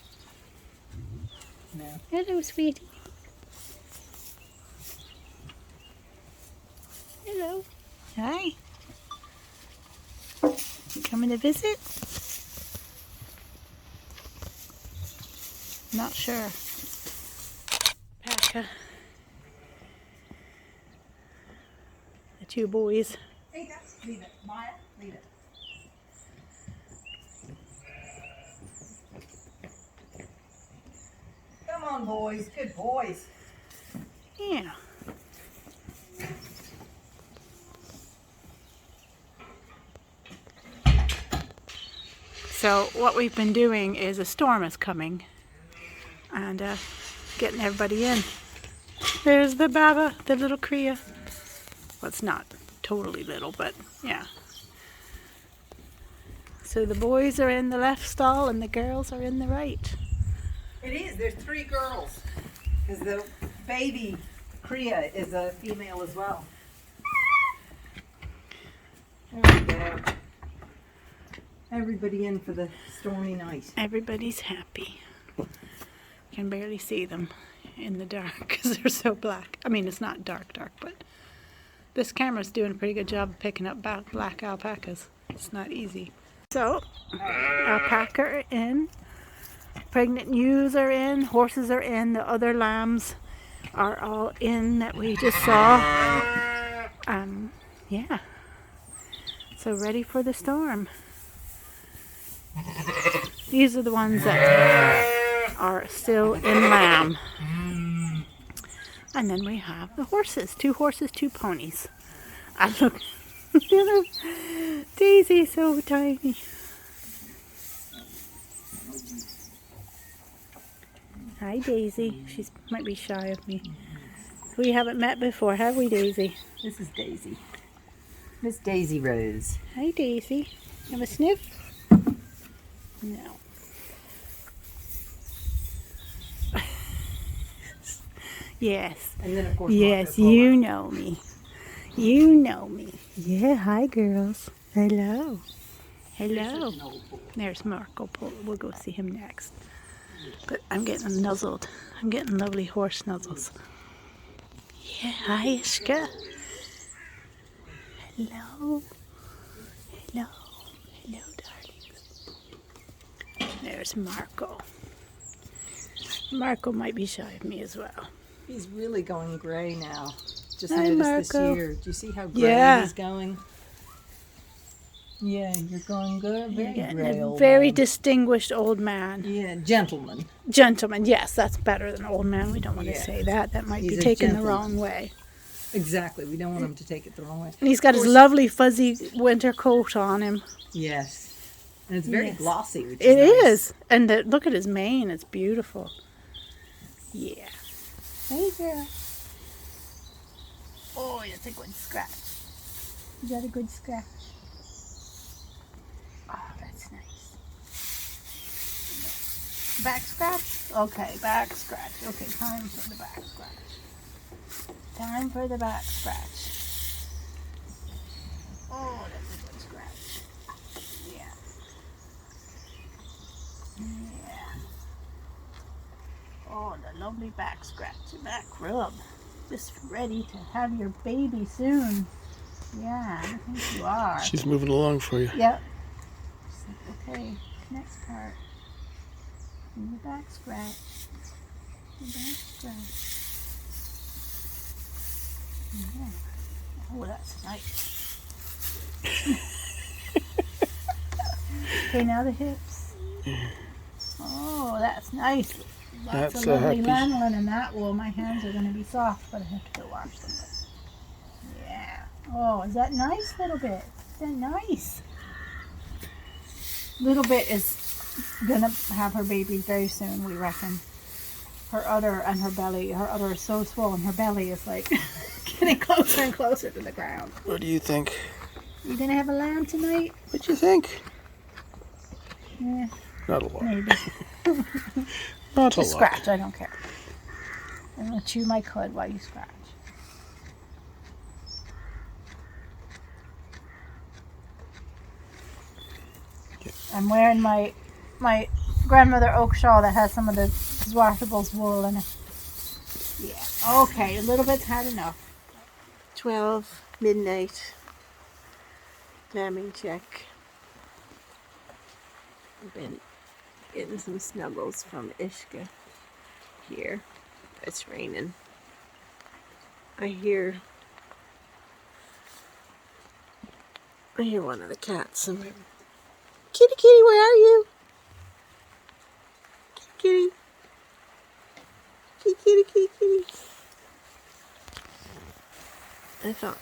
No. Hello, sweetie. Hello. Hi. Coming to visit? Not sure. Paca. The two boys. Hey, leave it. Maya, leave it. Come on, boys. Good boys. Yeah. So what we've been doing is a storm is coming and getting everybody in. There's the Baba, the little Kriya. Well, it's not totally little, but yeah. So the boys are in the left stall and the girls are in the right. It is. There's 3 girls. Because the baby Kriya is a female as well. There we go. Everybody in for the stormy night. Everybody's happy. Can barely see them in the dark because they're so black. I mean, it's not dark, but this camera's doing a pretty good job of picking up black alpacas. It's not easy. So, alpaca are in, pregnant ewes are in, horses are in, the other lambs are all in that we just saw. Yeah. So ready for the storm. These are the ones that are still in lamb. And then we have the horses. 2 horses, 2 ponies. I look, Daisy's so tiny. Hi, Daisy. She might be shy of me. We haven't met before, have we, Daisy? This is Daisy. Miss Daisy Rose. Hi, Daisy. Have a sniff? No. Yes. And then, of course, Yes, you know me. You know me. Yeah, hi, girls. Hello. Hello. There's Marco Polo. We'll go see him next. But I'm getting nuzzled. I'm getting lovely horse nuzzles. Yeah, hi, Ishka. Hello. Hello. Hello, darlings. There's Marco. Marco might be shy of me as well. He's really going gray now. Just Hi, noticed Marco. this year. Do you see how gray Yeah. he's going? Yeah, you're going good. Very Getting gray, a old very man. distinguished old man. Yeah, gentleman. Gentleman, yes, that's better than old man. We don't want to Yeah. say that. That might be He's a taken the gentleman. wrong way. Exactly. We don't want him to take it the wrong way. And he's got his lovely fuzzy winter coat on him. Yes. And it's very Yes. glossy, which It is nice. is. And look at his mane. It's beautiful. Yeah. Hey, girl. Oh, that's a good scratch. You got a good scratch. Oh, that's nice. Back scratch? Okay, back scratch. Okay, time for the back scratch. Time for the back scratch. Oh, that's a good scratch. Yeah. Yeah. Oh, the lovely back scratch, back rub. just ready to have your baby soon. Yeah, I think you are. She's moving along for you. Yep. Okay, next part. And your back scratch. Your back scratch. Yeah. Oh, that's nice. Okay, now the hips. Oh, that's nice. Lots of lovely lanolin in that wool. My hands are going to be soft, but I have to go wash them. Yeah. Oh, is that nice, Little Bit? Is that nice? Little Bit is going to have her baby very soon, we reckon. Her udder and her belly. Her udder is so swollen. Her belly is like getting closer and closer to the ground. What do you think? You going to have a lamb tonight? What do you think? Yeah. Not a lot. Maybe. Not Just a lot. scratch, I don't care. I'm going to chew my cud while you scratch. Yeah. I'm wearing my grandmother oak shawl that has some of the Zwartable's wool in it. Yeah. Okay, a little bit's had enough. 12 midnight. Lambing check. I've been getting some snuggles from Ishka here. It's raining. I hear one of the cats somewhere. Kitty, kitty, where are you? Kitty, kitty, kitty, kitty, kitty. I thought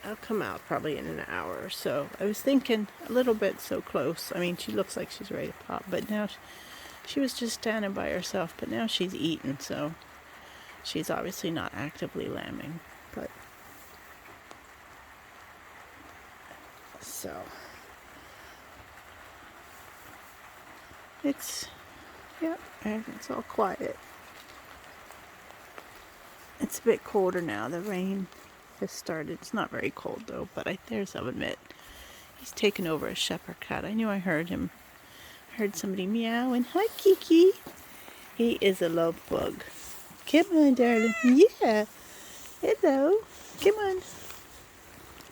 I'll come out probably in an hour or so. I was thinking a little bit so close. I mean, she looks like she's ready to pop, but now she was just standing by herself, but now she's eating, so she's obviously not actively lambing, but so it's all quiet. It's a bit colder now. The rain has started. It's not very cold though, but I'll admit, he's taken over a shepherd cat. I knew I heard him. I heard somebody meowing. Hi, Kiki. He is a love bug. Come on, darling. Yeah. Hello. Come on.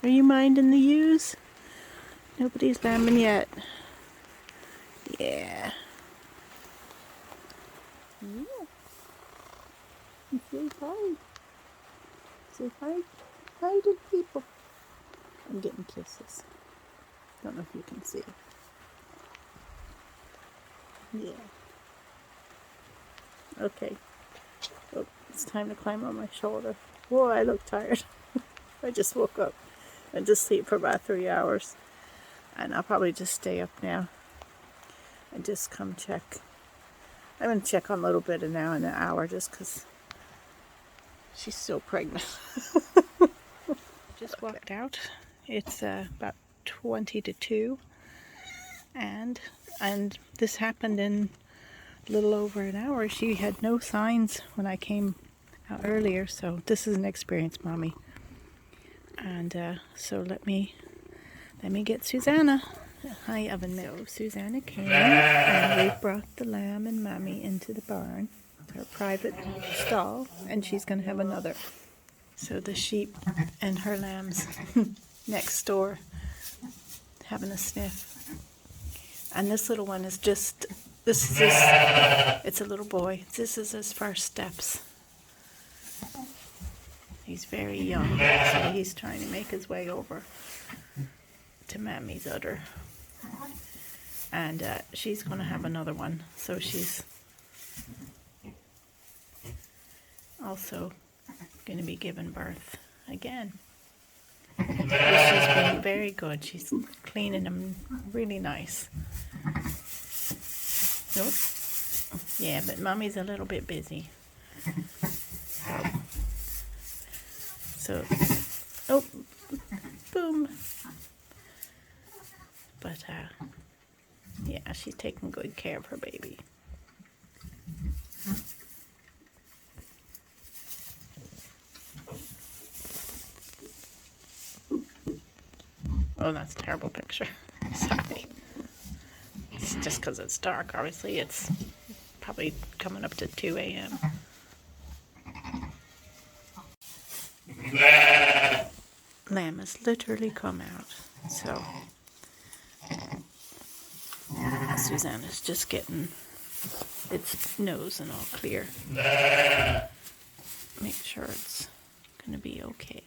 Are you minding the ewes? Nobody's lambing yet. Yeah. Yeah. Say hi. Say hi. Hi to people. I'm getting kisses. Don't know if you can see. Yeah. Okay. Oh, it's time to climb on my shoulder. Whoa, I look tired. I just woke up and just sleep for about 3 hours. And I'll probably just stay up now and just come check. I'm going to check on a little bit now in an hour just because she's still pregnant. Just walked out. It's about 20 to 2. And this happened in a little over an hour. She had no signs when I came out earlier. So this is an experience, Mommy. And so let me get Suzanna. Hi, oven mitt. So Suzanna came and we brought the lamb and Mammy into the barn, her private stall, and she's going to have another. So the sheep and her lambs next door having a sniff. And this little one is it's a little boy. This is his first steps. He's very young, so he's trying to make his way over to Mammy's udder. And she's going to have another one, so she's also going to be giving birth again. She's been very good. She's cleaning them really nice. Nope. Yeah, but Mommy's a little bit busy. So, oh, boom. But, yeah, she's taking good care of her baby. Oh, that's a terrible picture. Sorry. It's just because it's dark. Obviously, it's probably coming up to 2 a.m. lamb has literally come out. So Susanna's just getting its nose and all clear. Make sure it's gonna be okay.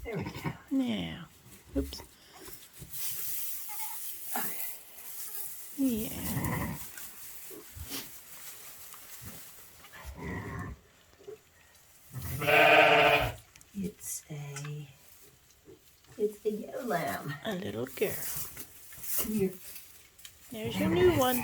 There we go. Yeah. Oops. Yeah. It's a yellow lamb. A little girl. Come here. There's your new one.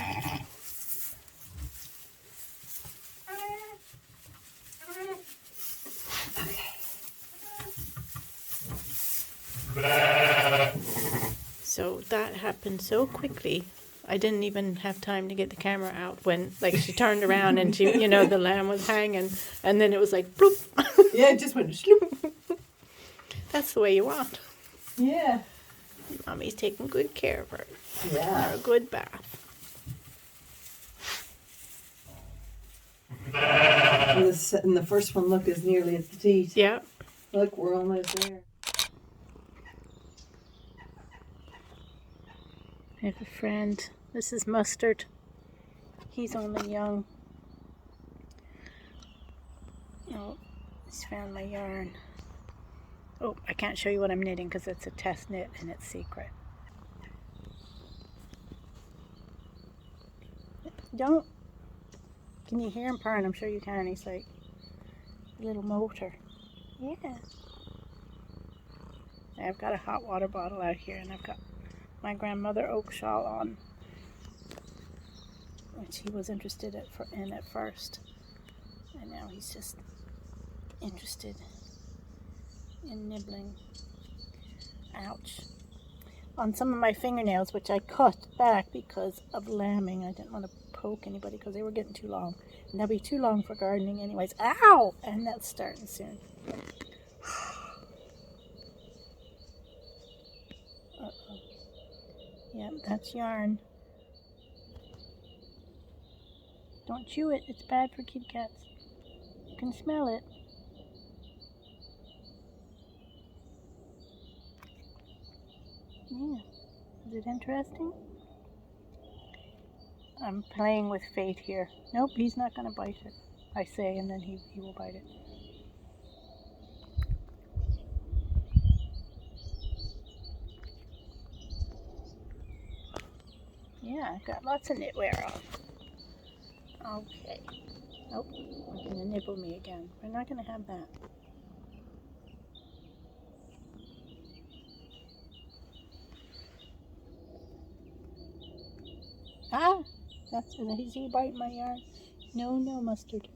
So that happened so quickly. I didn't even have time to get the camera out when, like, she turned around and she, you know, the lamb was hanging, and then it was like, bloop. Yeah, it just went sloop. That's the way you want. Yeah. Mommy's taking good care of her. Yeah. Or a good bath. And the first one, look, is nearly at the teeth. Yeah. Look, we're almost there. I have a friend. This is Mustard. He's only young. Oh, he's found my yarn. Oh, I can't show you what I'm knitting because it's a test knit and it's secret. Don't. Can you hear him purring? I'm sure you can. He's like a little motor. Yeah. I've got a hot water bottle out here and I've got my grandmother oak shawl on, which he was interested in at first, and now he's just interested in nibbling. Ouch. On some of my fingernails, which I cut back because of lambing. I didn't want to poke anybody because they were getting too long, and they'll be too long for gardening anyways. Ow! And that's starting soon. Uh-oh. Yep, that's yarn. Don't chew it. It's bad for kitty cats. You can smell it. Yeah. Is it interesting? I'm playing with fate here. Nope, he's not going to bite it. I say, and then he will bite it. Yeah, I've got lots of knitwear on. Okay. Nope, we're going to nibble me again. We're not going to have that. Ah! Is he biting my yarn? No, Mustard.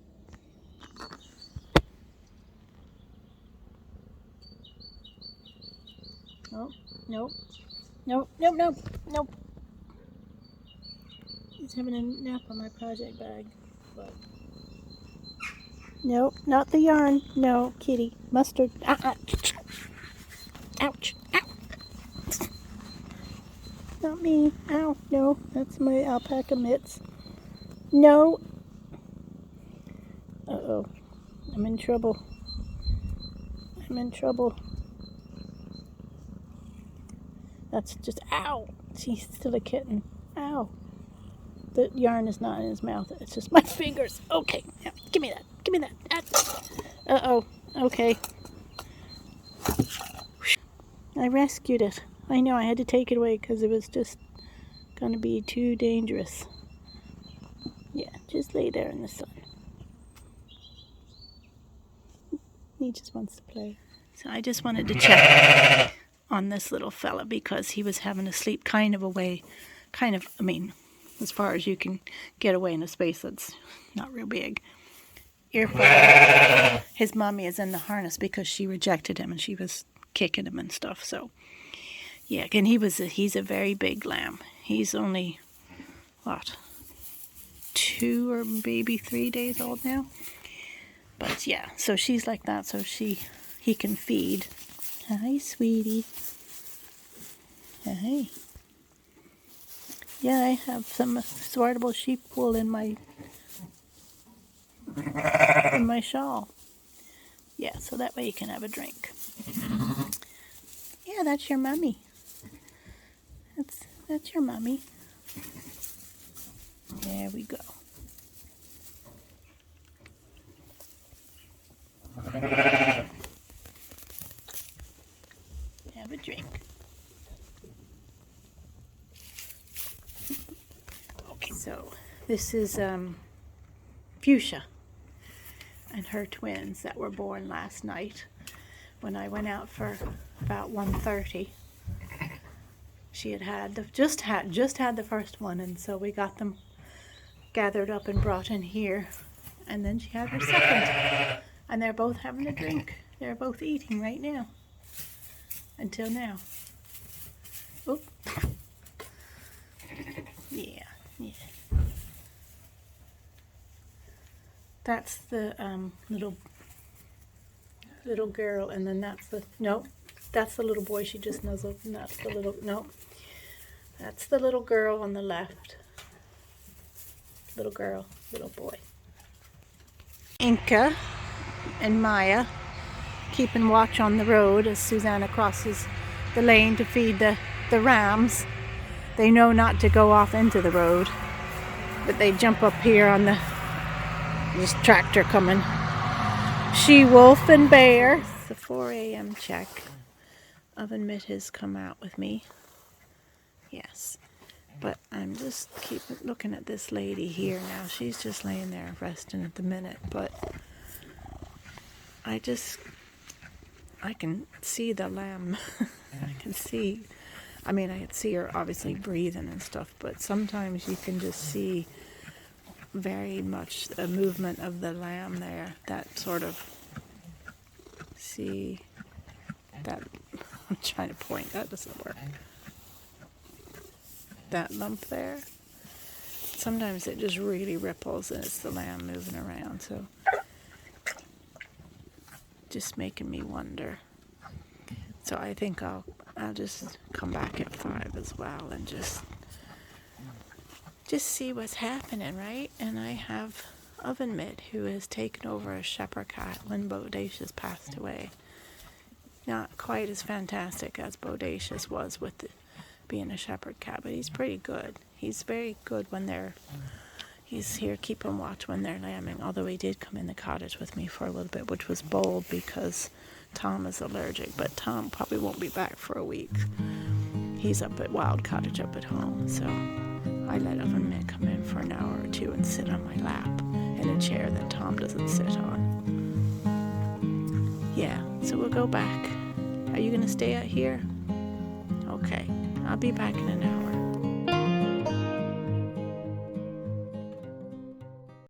Nope. He's having a nap on my project bag. But nope, not the yarn. No, kitty. Mustard. Ouch. Ow. Not me. Ow. No, that's my alpaca mitts. No. Uh-oh. I'm in trouble. That's just, ow. She's still a kitten. Ow. The yarn is not in his mouth. It's just my fingers. Okay. Now, give me that. Uh-oh. Okay. I rescued it. I know, I had to take it away because it was just going to be too dangerous. Yeah, just lay there in the sun. He just wants to play. So I just wanted to check on this little fella because he was having to sleep kind of, as far as you can get away in a space that's not real big. Earful. His mommy is in the harness because she rejected him and she was kicking him and stuff. So yeah, and he's a very big lamb. He's only 2 or maybe 3 days old now. But yeah, so she's like that, so he can feed. Hi, sweetie. Hi. Yeah, I have some sortable sheep wool in my in my shawl. Yeah, so that way you can have a drink. Yeah, that's your mummy. That's your mummy. There we go. Have a drink. Okay, so this is Fuchsia and her twins that were born last night when I went out for about 1:30. She just had the first one, and so we got them gathered up and brought in here, and then she had her second, and they're both having a drink. They're both eating right now. Until now. Oop. Yeah. That's the little girl, and then that's the little boy she just nuzzled, and that's the little girl on the left. Little girl, little boy. Inca and Maya keeping watch on the road as Suzanna crosses the lane to feed the rams. They know not to go off into the road, but they jump up here on this tractor coming. She-wolf and bear. It's the 4 a.m. check. Oven mitt has come out with me. Yes. But I'm just looking at this lady here now. She's just laying there resting at the minute, but I can see the lamb. I can see her obviously breathing and stuff, but sometimes you can just see very much a movement of the lamb there. That sort of, see that, I'm trying to point, that doesn't work. That lump there. Sometimes it just really ripples and it's the lamb moving around, so just making me wonder. So I think I'll just come back at 5 as well and just see what's happening, right? And I have Oven Mitt, who has taken over a shepherd cat when Bodacious passed away. Not quite as fantastic as Bodacious was with being a shepherd cat, but he's pretty good. He's very good when he's here keeping watch when they're lambing, although he did come in the cottage with me for a little bit, which was bold because Tom is allergic, but Tom probably won't be back for a week. He's up at Wild Cottage up at home, so I let Oven Mitt come in for an hour or two and sit on my lap in a chair that Tom doesn't sit on. Yeah, so we'll go back. Are you going to stay out here? Okay, I'll be back in an hour.